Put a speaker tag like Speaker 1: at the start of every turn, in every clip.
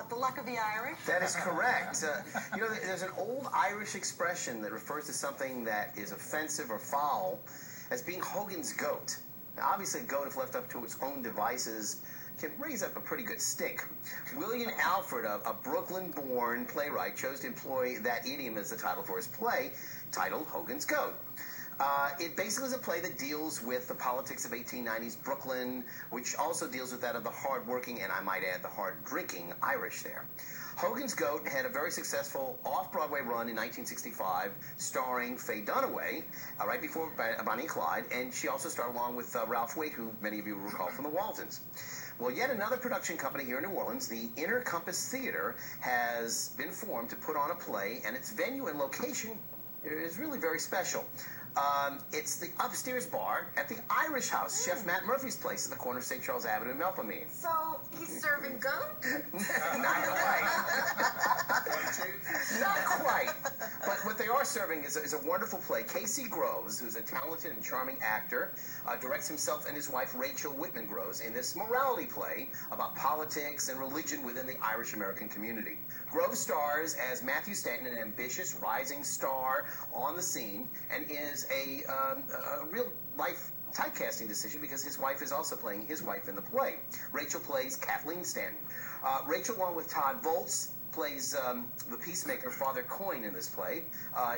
Speaker 1: the luck of the Irish?
Speaker 2: That is correct. You know, there's an old Irish expression that refers to something that is offensive or foul as being Hogan's goat. Now, obviously, a goat, if left up to its own devices, can raise up a pretty good stink. William Alfred, a Brooklyn-born playwright, chose to employ that idiom as the title for his play, titled Hogan's Goat. It basically is a play that deals with the politics of 1890s Brooklyn, which also deals with that of the hard-working, and I might add, the hard-drinking Irish there. Hogan's Goat had a very successful off-Broadway run in 1965, starring Faye Dunaway, right before Bonnie and Clyde, and she also starred along with Ralph Waite, who many of you will recall from the Waltons. Well, yet another production company here in New Orleans, the Inner Compass Theater, has been formed to put on a play, and its venue and location is really very special. It's the upstairs bar at the Irish House, Chef Matt Murphy's place at the corner of St. Charles Avenue in Melpomene.
Speaker 1: So, he's serving goat?
Speaker 2: Not quite. Not quite. But what they are serving is a wonderful play. Casey Groves, who's a talented and charming actor, directs himself and his wife, Rachel Whitman Groves, in this morality play about politics and religion within the Irish-American community. Groves stars as Matthew Stanton, an ambitious, rising star on the scene, and is a real-life typecasting decision because his wife is also playing his wife in the play. Rachel plays Kathleen Stanton. Rachel, along with Todd Volz, plays the peacemaker Father Coyne in this play.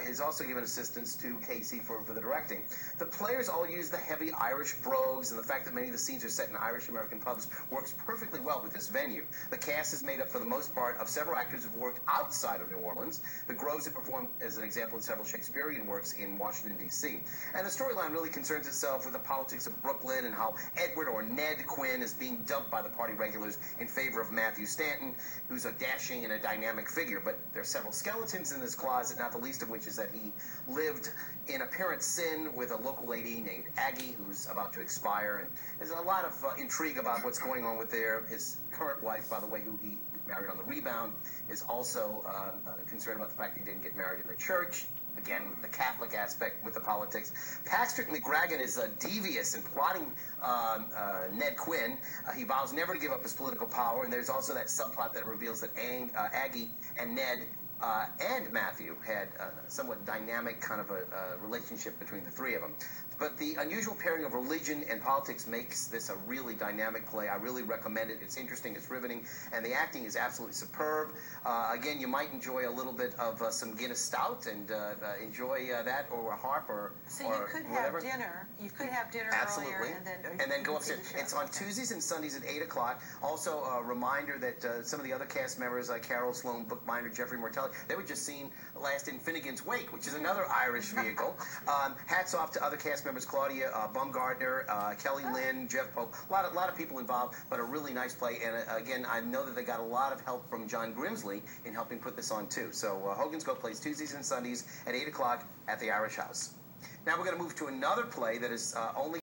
Speaker 2: Is also given assistance to Casey for the directing. The players all use the heavy Irish brogues, and the fact that many of the scenes are set in Irish-American pubs works perfectly well with this venue. The cast is made up, for the most part, of several actors who've worked outside of New Orleans. The Groves have performed, as an example, in several Shakespearean works in Washington, D.C. And the storyline really concerns itself with the politics of Brooklyn and how Edward, or Ned Quinn, is being dumped by the party regulars in favor of Matthew Stanton, who's a dashing and a dynamic figure. But there are several skeletons in this closet, not the least of which is that he lived in apparent sin with a local lady named Aggie, who's about to expire. And there's a lot of intrigue about what's going on with his current wife, by the way, who he married on the rebound, is also concerned about the fact he didn't get married in the church. Again, the Catholic aspect with the politics. Patrick McGragan is devious and plotting Ned Quinn. He vows never to give up his political power, and there's also that subplot that reveals that Aggie and Ned and Matthew had a somewhat dynamic kind of a relationship between the three of them. But the unusual pairing of religion and politics makes this a really dynamic play. I really recommend it. It's interesting, it's riveting, and the acting is absolutely superb. Again, you might enjoy a little bit of some Guinness Stout and enjoy that, or a harp, or
Speaker 1: so you could
Speaker 2: whatever.
Speaker 1: have dinner. You could have dinner
Speaker 2: absolutely.
Speaker 1: earlier
Speaker 2: and then go upstairs. It's on Tuesdays and Sundays at 8 o'clock. Also, a reminder that some of the other cast members, like Carol Sloan, Bookbinder, Jeffrey Mortelli, they were just seen last in Finnegan's Wake, which is another Irish vehicle. Hats off to other cast members, Claudia Baumgartner, Kelly Lynn, Jeff Pope, a lot of people involved, but a really nice play. And again, I know that they got a lot of help from John Grimsley in helping put this on too. So Hogan's Goat plays Tuesdays and Sundays at 8 o'clock at the Irish House. Now we're going to move to another play that is only